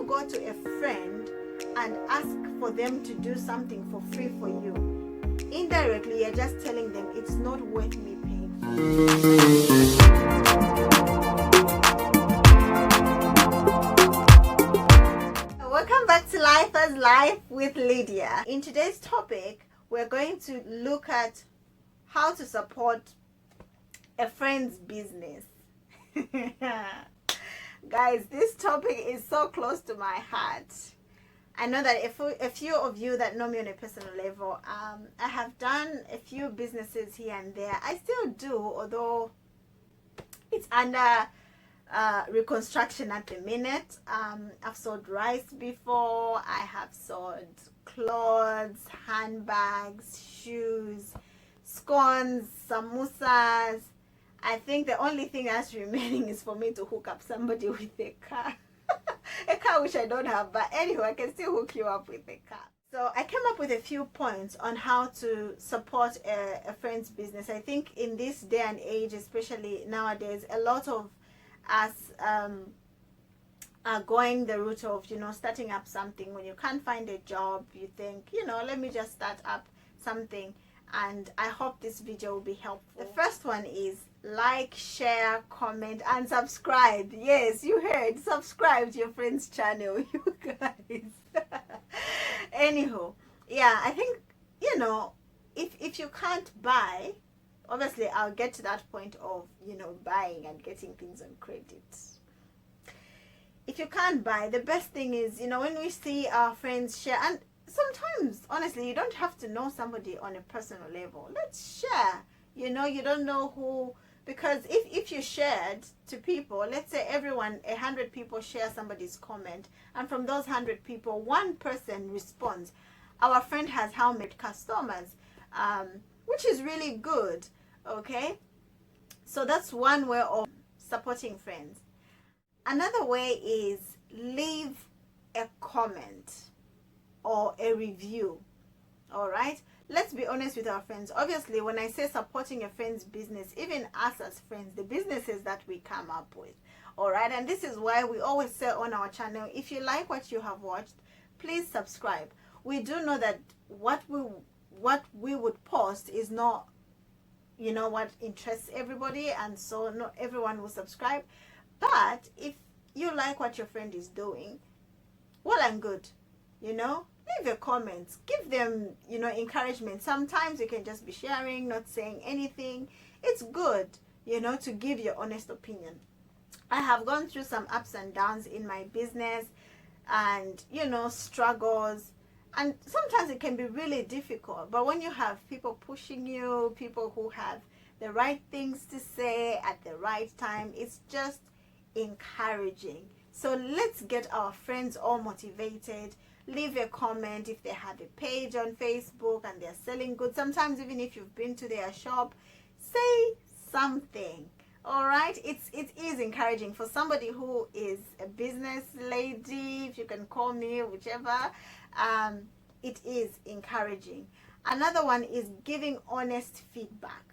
go to a friend and ask for them to do something for free for you, indirectly you're just telling them it's not worth me paying for. Welcome back to Life as Life with Lydia. In today's topic, we're going to look at how to support a friend's business. Guys, this topic is so close to my heart. I know that a few of you that know me on a personal level, I have done a few businesses here and there. I still do, although it's under reconstruction at the minute. I've sold rice before. I have sold clothes, handbags, shoes, scones, samosas. I think the only thing that's remaining is for me to hook up somebody with a car. A car which I don't have, but anyway, I can still hook you up with a car. So I came up with a few points on how to support a friend's business. I think in this day and age, especially nowadays, a lot of us are going the route of, starting up something. When you can't find a job, you think, let me just start up something. And I hope this video will be helpful. The first one is like, share, comment, and subscribe. Yes, you heard, subscribe to your friend's channel, you guys. Anyhow, yeah, I think, if you can't buy, obviously I'll get to that point of, buying and getting things on credit. If you can't buy, the best thing is, when we see our friends share, and sometimes, honestly, you don't have to know somebody on a personal level. Let's share. You don't know who, because if you shared to people, let's say 100 people share somebody's comment, and from those 100 people, one person responds. Our friend has how many customers, which is really good. Okay, so that's one way of supporting friends. Another way is leave a comment or a review. All right, let's be honest with our friends. Obviously, when I say supporting a friend's business, even us as friends, the businesses that we come up with, all right, and this is why we always say on our channel, if you like what you have watched, please subscribe. We do know that what we would post is not what interests everybody, and so not everyone will subscribe. But if you like what your friend is doing, well and good, leave your comments, give them encouragement. Sometimes you can just be sharing, not saying anything. It's good to give your honest opinion. I have gone through some ups and downs in my business, and struggles, and sometimes it can be really difficult. But when you have people pushing you, people who have the right things to say at the right time, it's just encouraging. So let's get our friends all motivated. Leave a comment if they have a page on Facebook and they're selling goods. Sometimes even if you've been to their shop, say something. All right, it is encouraging for somebody who is a business lady, if you can call me, whichever. It is encouraging. Another one is giving honest feedback.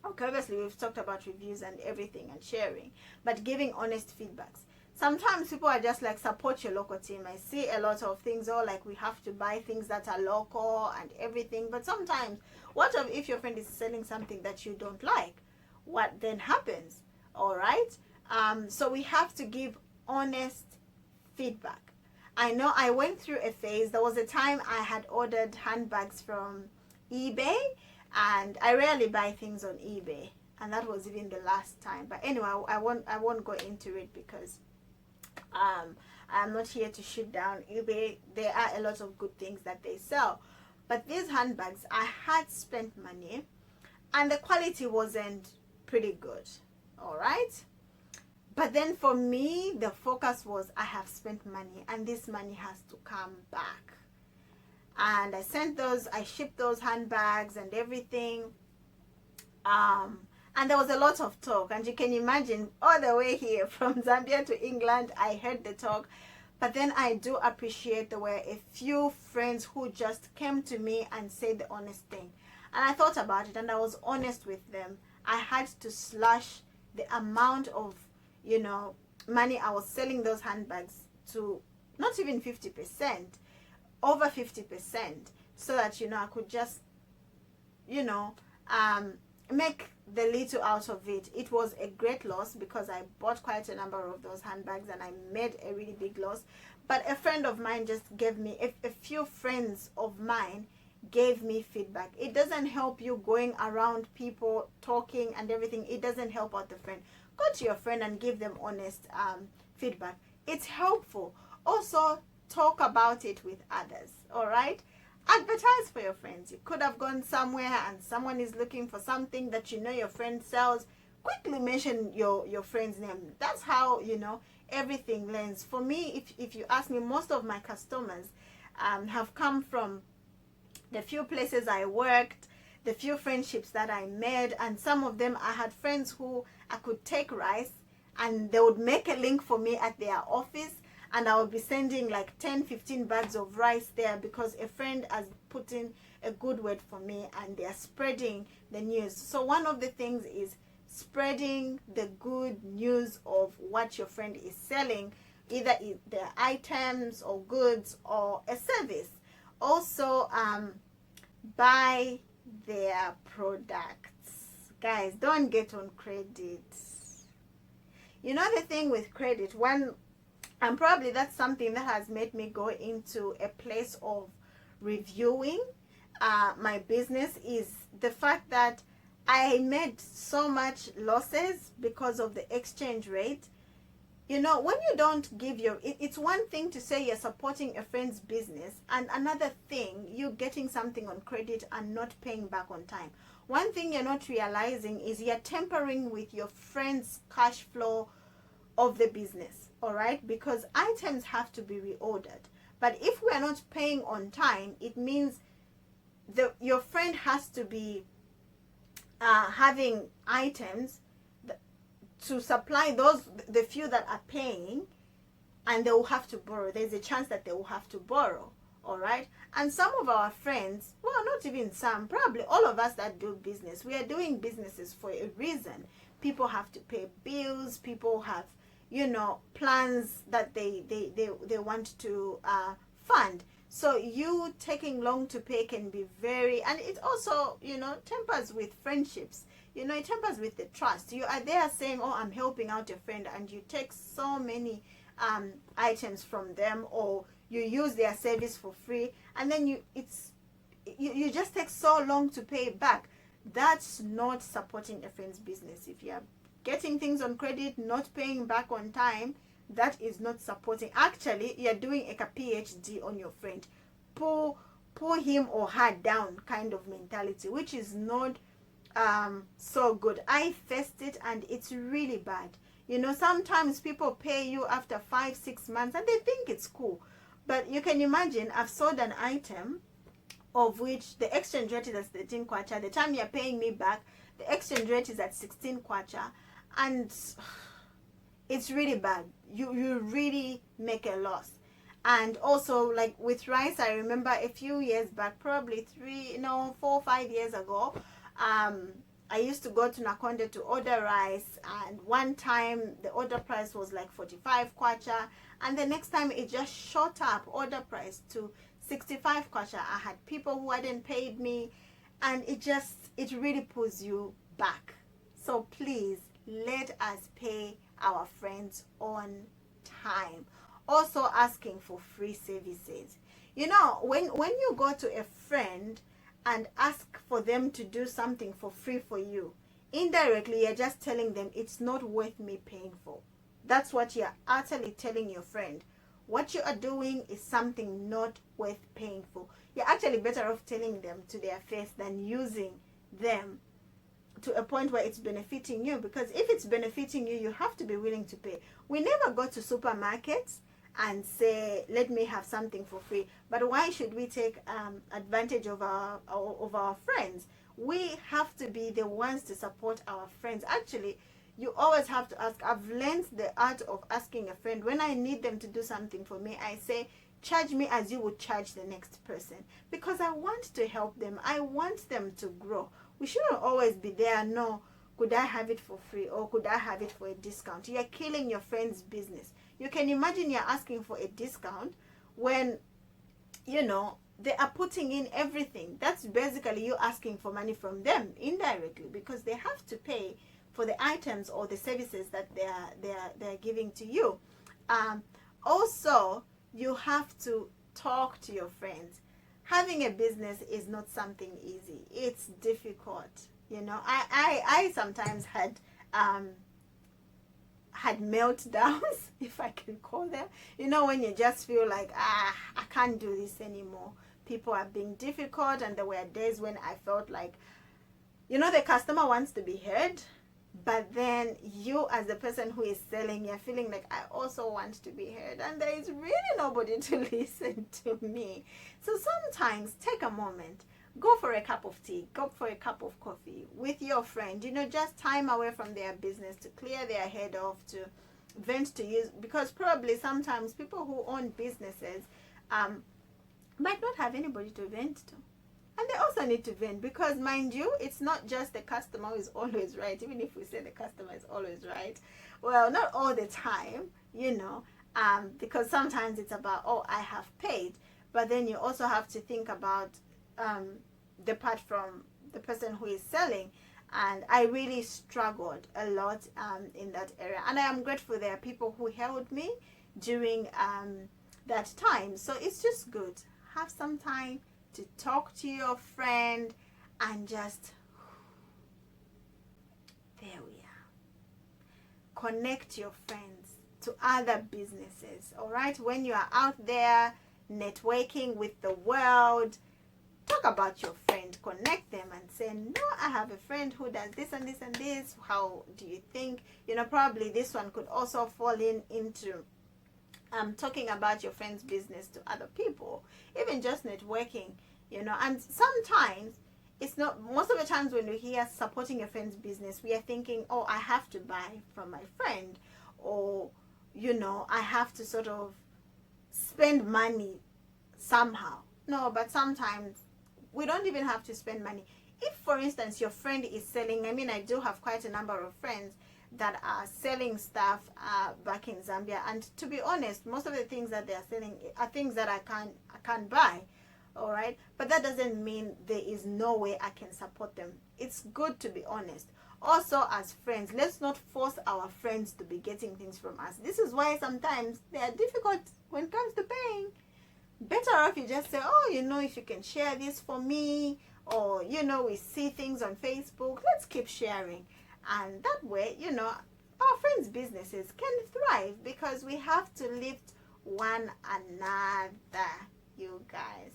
Okay, obviously we've talked about reviews and everything and sharing, but giving honest feedbacks. Sometimes people are just like, support your local team. I see a lot of things, like we have to buy things that are local and everything. But sometimes, what if your friend is selling something that you don't like? What then happens? All right. So we have to give honest feedback. I know I went through a phase. There was a time I had ordered handbags from eBay, and I rarely buy things on eBay, and that was even the last time. But anyway, I won't go into it because I'm not here to shoot down eBay. There are a lot of good things that they sell, but these handbags, I had spent money and the quality wasn't pretty good. All right, but then for me the focus was, I have spent money and this money has to come back. And I shipped those handbags and everything, and there was a lot of talk, and you can imagine all the way here from Zambia to England, I heard the talk. But then I do appreciate there were a few friends who just came to me and said the honest thing, and I thought about it and I was honest with them. I had to slash the amount of money I was selling those handbags to not even 50%, over 50%, so that, I could just, make the little out of it. It was a great loss because I bought quite a number of those handbags and I made a really big loss. But a friend of mine just gave me, a few friends of mine gave me feedback. It doesn't help you going around people talking and everything. It doesn't help out the friend. Go to your friend and give them honest feedback. It's helpful. Also, talk about it with others. All right, advertise for your friends. You could have gone somewhere and someone is looking for something that your friend sells. Quickly mention your friend's name. That's how everything lands. For me, if you ask me, most of my customers have come from the few places I worked, the few friendships that I made, and some of them, I had friends who I could take rice and they would make a link for me at their office, and I would be sending like 10-15 bags of rice there because a friend has put in a good word for me and they are spreading the news. So one of the things is spreading the good news of what your friend is selling, either their items or goods or a service. Also, buy their products. Guys, don't get on credit. The thing with credit, and probably that's something that has made me go into a place of reviewing my business, is the fact that I made so much losses because of the exchange rate. When you don't give it's one thing to say you're supporting a friend's business, and another thing, you getting something on credit and not paying back on time. One thing you're not realizing is you're tampering with your friend's cash flow of the business. All right, because items have to be reordered. But if we are not paying on time, it means your friend has to be having items to supply the few that are paying, and they will have to borrow. There's a chance that they will have to borrow. All right, and some of our friends, well, not even some, probably all of us that do business, we are doing businesses for a reason. People have to pay bills. People have plans that they want to fund. So you taking long to pay can be very, and it also tempers with friendships. It tempers with the trust. You are there saying, oh, I'm helping out a friend, and you take so many items from them, or you use their service for free, and then you just take so long to pay back. That's not supporting a friend's business. If you are getting things on credit, not paying back on time, that is not supporting. Actually, you're doing a PhD on your friend. Pull him or her down kind of mentality, which is not so good. I faced it and it's really bad. Sometimes people pay you after 5-6 months and they think it's cool. But you can imagine, I've sold an item of which the exchange rate is at 13 kwacha. The time you're paying me back, the exchange rate is at 16 kwacha. And it's really bad. You really make a loss. And also, like with rice, I remember a few years back, probably 4 or 5 years ago, I used to go to Nakonde to order rice, and one time the order price was like 45 kwacha, and the next time it just shot up order price to 65 kwacha. I had people who hadn't paid me, and it really pulls you back. So please, let us pay our friends on time. Also, asking for free services. When you go to a friend and ask for them to do something for free for you, indirectly you're just telling them it's not worth me paying for. That's what you're utterly telling your friend. What you are doing is something not worth paying for. You're actually better off telling them to their face than using them to a point where it's benefiting you. Because if it's benefiting you, you have to be willing to pay. We never go to supermarkets and say, let me have something for free. But why should we take advantage of our friends? We have to be the ones to support our friends. Actually, you always have to ask. I've learned the art of asking a friend. When I need them to do something for me, I say, charge me as you would charge the next person. Because I want to help them. I want them to grow. We shouldn't always be there, no, could I have it for free or could I have it for a discount? You're killing your friend's business. You can imagine you're asking for a discount when, you know, they are putting in everything. That's basically you asking for money from them indirectly, because they have to pay for the items or the services that they're giving to you. Also, you have to talk to your friends. Having a business is not something easy. It's difficult. You know, I sometimes had meltdowns, if I can call them. You know, when you just feel like, I can't do this anymore. People are being difficult, and there were days when I felt like, you know, the customer wants to be heard, but then you as the person who is selling, you're feeling like, I also want to be heard, and there is really nobody to listen to me. So sometimes take a moment, go for a cup of tea, go for a cup of coffee with your friend, you know, just time away from their business to clear their head off, to vent to you, because probably sometimes people who own businesses might not have anybody to vent to. And they also need to vent, because mind you, it's not just the customer who is always right. Even if we say the customer is always right, well, not all the time, you know, because sometimes it's about, oh, I have paid, but then you also have to think about the part from the person who is selling. And I really struggled a lot in that area, and I am grateful there are people who held me during that time. So it's just good. Have some time to talk to your friend and just, there we are. Connect your friends to other businesses, all right? When you are out there networking with the world, talk about your friend, connect them and say, no, I have a friend who does this and this and this. How do you think? You know, probably this one could also fall into talking about your friend's business to other people, even just networking, you know. And sometimes it's not, most of the times when we hear supporting a friend's business, we are thinking, oh, I have to buy from my friend, or, you know, I have to sort of spend money somehow. No, but sometimes we don't even have to spend money. If, for instance, your friend is selling, I mean, I do have quite a number of friends that are selling stuff back in Zambia, and to be honest, most of the things that they are selling are things that I can't buy, all right? But that doesn't mean there is no way I can support them. It's good to be honest. Also, as friends, let's not force our friends to be getting things from us. This is why sometimes they are difficult when it comes to paying. Better off you just say, oh, you know, if you can share this for me, or, you know, we see things on Facebook, let's keep sharing. And that way, you know, our friends' businesses can thrive, because we have to lift one another, you guys.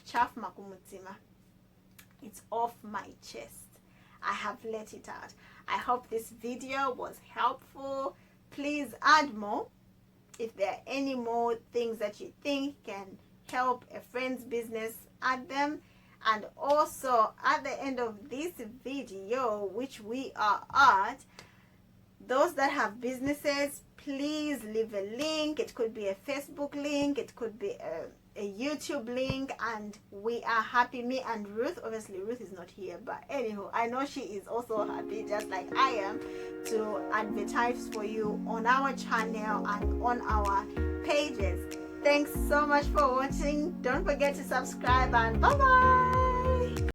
Chaf makumutima. It's off my chest. I have let it out. I hope this video was helpful. Please add more. If there are any more things that you think can help a friend's business, add them. And also, at the end of this video, which we are at, those that have businesses, please leave a link. It could be a Facebook link, it could be a YouTube link, and we are happy. Me and Ruth, obviously Ruth is not here, but anyhow, I know she is also happy, just like I am, to advertise for you on our channel and on our pages. Thanks so much for watching. Don't forget to subscribe, and bye bye.